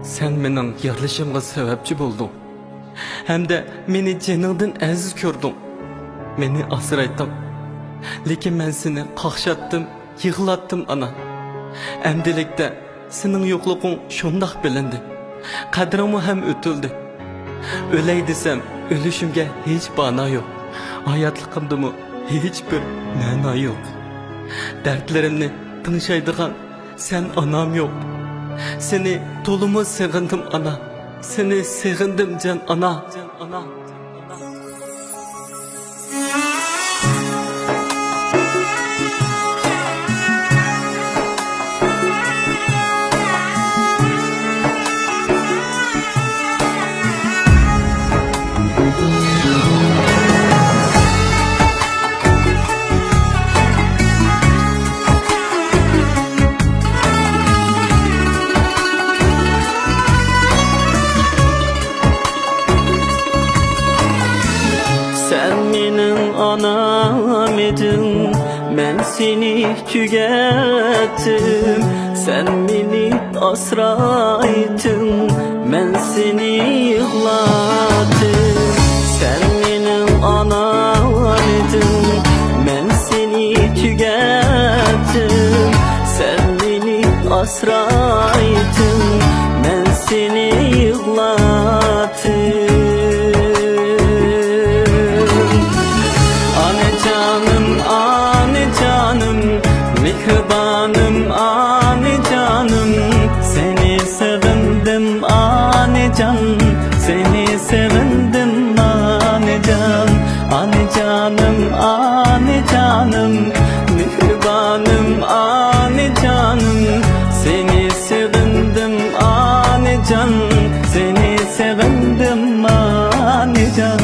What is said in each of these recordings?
Sen mening yig'lashimga sababchi bo'lding. Hamda meni caningdan aziz ko'rding. Meni asraytding. Lekin men seni qaqshatdim, yig'latdim ana. Amdilikda sening yo'qliging shundoq bilindi. Qadrimim ham o'tildi. O'lay desam, o'lishimga hech bano yo'q. Hayotligimdimi hech bir ma'no yo'q. Dardlarimni tinchaydigan sen anam yo'q. Seni tolumu sığındım ana. Seni sığındım can ana. Sen benim anam edin, ben seni tügettim. Sen beni asraydın, ben seni yıklattım. Sen benim anam edin, ben seni tügettim. Sen beni asraydın, ben seni yıklattım. Mihribanım, ane canım, seni sevindim ane can, seni sevindim ane can, ane canım, ane canım, mihribanım, ane canım, seni sevindim ane can, seni sevindim ane can.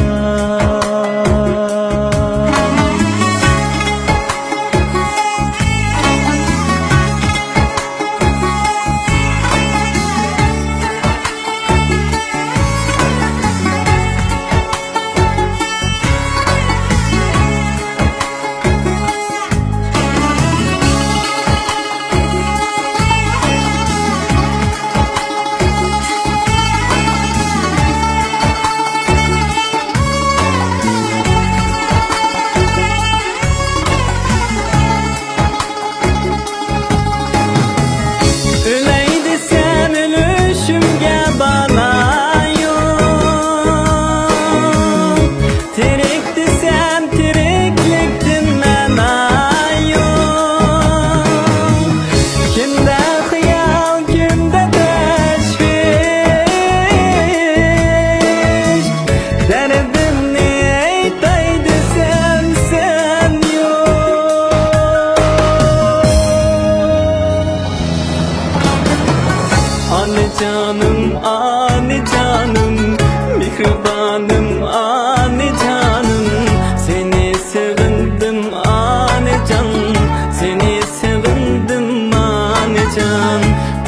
Canım, ane canım, mihribanım, ane canım, seni sevindim ane can, seni sevindim ane can,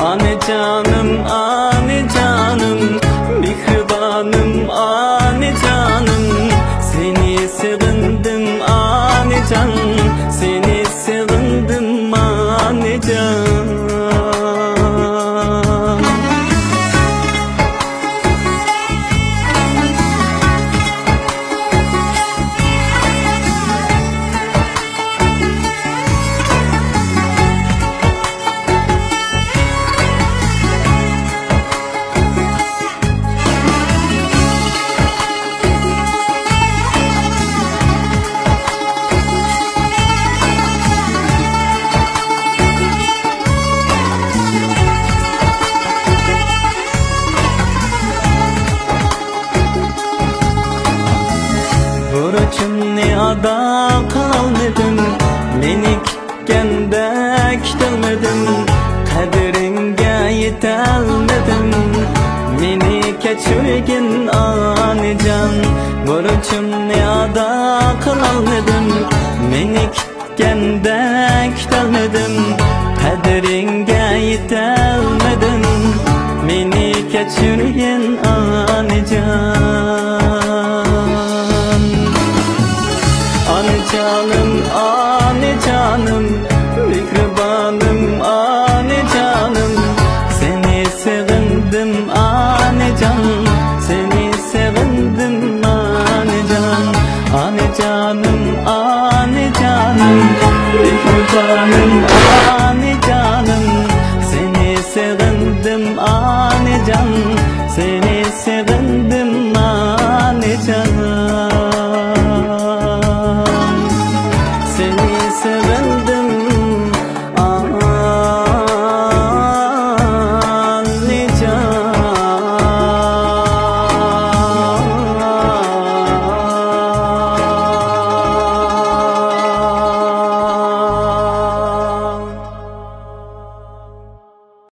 ane canım, ane canım, mihribanım, ane canım, seni sevindim ane can, seni sevindim ane can. Burçumni ada kalmadım, meni kutgandek tilmadim, qadringga yetolmadim, meni kechirgin onajon. Burçumni ada qilolmadim, meni kutgandek tilmadim, qadringga yetolmadim, meni kechirgin onajon. Ane canım, ane canım, mihribanım, ane canım, seni sevindim kurbanım